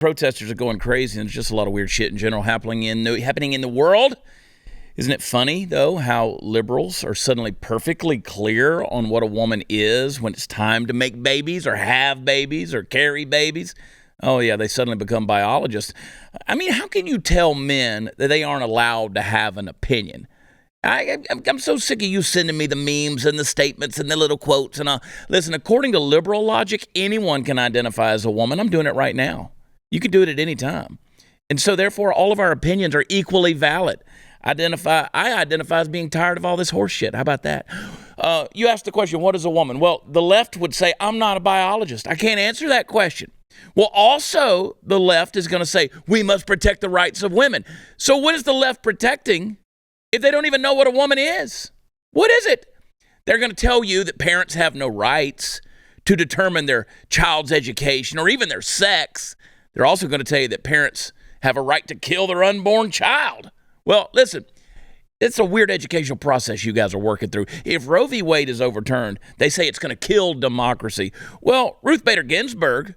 Protesters are going crazy, and there's just a lot of weird shit in general happening in the world. Isn't it funny, though, how liberals are suddenly perfectly clear on what a woman is when it's time to make babies or have babies or carry babies? Oh, yeah, they suddenly become biologists. I mean, how can you tell men that they aren't allowed to have an opinion? I'm so sick of you sending me the memes and the statements and the little quotes. And listen, according to liberal logic, anyone can identify as a woman. I'm doing it right now. You can do it at any time. And so, therefore, all of our opinions are equally valid. I identify as being tired of all this horse shit. How about that? You asked the question, what is a woman? Well, the left would say, I'm not a biologist. I can't answer that question. Well, also, the left is going to say, we must protect the rights of women. So what is the left protecting if they don't even know what a woman is? What is it? They're going to tell you that parents have no rights to determine their child's education or even their sex. They're also going to tell you that parents have a right to kill their unborn child. Well, listen, it's a weird educational process you guys are working through. If Roe v. Wade is overturned, they say it's going to kill democracy. Well, Ruth Bader Ginsburg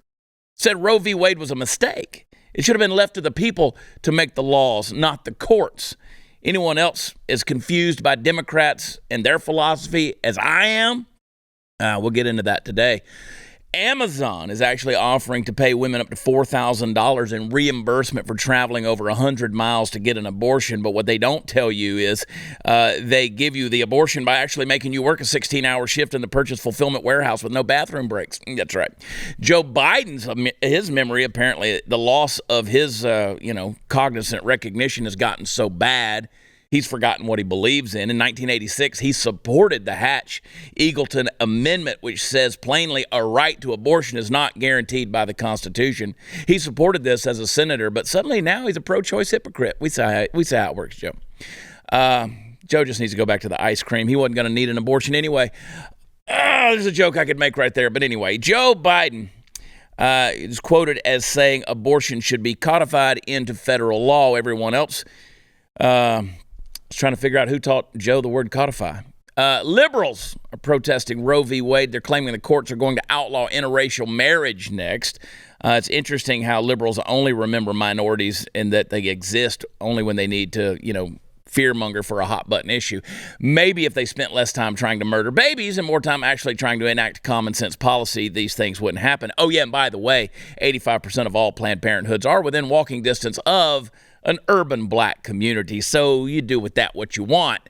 said Roe v. Wade was a mistake. It should have been left to the people to make the laws, not the courts. Anyone else as confused by Democrats and their philosophy as I am? We'll get into that today. Amazon is actually offering to pay women up to $4,000 in reimbursement for traveling over 100 miles to get an abortion. But what they don't tell you is they give you the abortion by actually making you work a 16-hour shift in the purchase fulfillment warehouse with no bathroom breaks. That's right. Joe Biden's, his memory, apparently, the loss of his, cognizant recognition has gotten so bad. He's forgotten what he believes in. In 1986, he supported the Hatch-Eagleton Amendment, which says plainly a right to abortion is not guaranteed by the Constitution. He supported this as a senator, but suddenly now he's a pro-choice hypocrite. We say how it works, Joe. Joe just needs to go back to the ice cream. He wasn't going to need an abortion anyway. There's a joke I could make right there. But anyway, Joe Biden is quoted as saying abortion should be codified into federal law. Everyone else was trying to figure out who taught Joe the word codify. Liberals are protesting Roe v. Wade. They're claiming the courts are going to outlaw interracial marriage next. It's interesting how liberals only remember minorities and that they exist only when they need to, fearmonger for a hot button issue. Maybe if they spent less time trying to murder babies and more time actually trying to enact common sense policy, these things wouldn't happen. Oh, yeah, and by the way, 85% of all Planned Parenthoods are within walking distance of an urban black community. So you do with that what you want.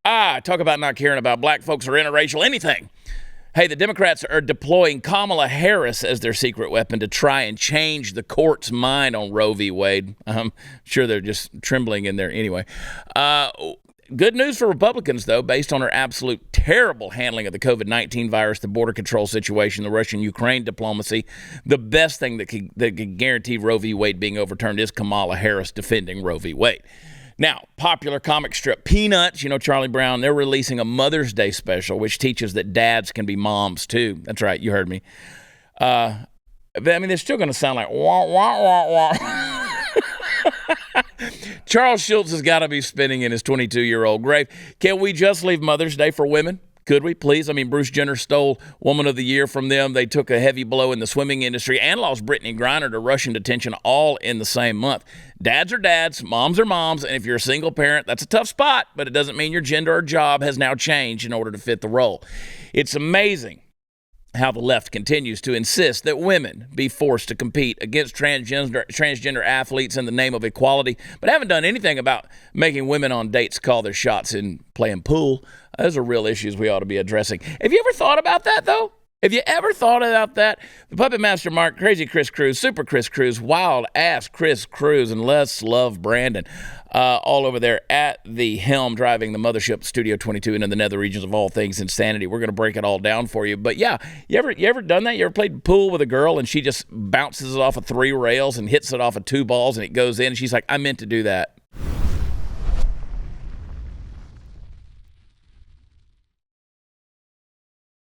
Talk about not caring about black folks or interracial anything. Hey, the Democrats are deploying Kamala Harris as their secret weapon to try and change the court's mind on Roe v. Wade. I'm sure they're just trembling in there anyway. Good news for Republicans, though, based on her absolute terrible handling of the COVID-19 virus, the border control situation, the Russian-Ukraine diplomacy. The best thing that could guarantee Roe v. Wade being overturned is Kamala Harris defending Roe v. Wade. Now, popular comic strip Peanuts, Charlie Brown, they're releasing a Mother's Day special, which teaches that dads can be moms, too. That's right, you heard me. But, they're still going to sound like wah, wah, wah, wah. Charles Schultz has got to be spinning in his 22-year-old grave. Can we just leave Mother's Day for women? Could we, please? Bruce Jenner stole Woman of the Year from them. They took a heavy blow in the swimming industry and lost Brittany Griner to Russian detention all in the same month. Dads are dads, moms are moms, and if you're a single parent, that's a tough spot, but it doesn't mean your gender or job has now changed in order to fit the role. It's amazing how the left continues to insist that women be forced to compete against transgender athletes in the name of equality, but haven't done anything about making women on dates call their shots in playing pool. Those are real issues we ought to be addressing. Have you ever thought about that, though? Have you ever thought about that? The Puppet Master Mark, Crazy Chris Cruz, Super Chris Cruz, Wild Ass Chris Cruz, and Let's Love Brandon, all over there at the helm, driving the mothership Studio 22 into the nether regions of all things insanity. We're going to break it all down for you. But yeah, you ever done that? You ever played pool with a girl and she just bounces it off of 3 rails and hits it off of 2 balls and it goes in and she's like, I meant to do that.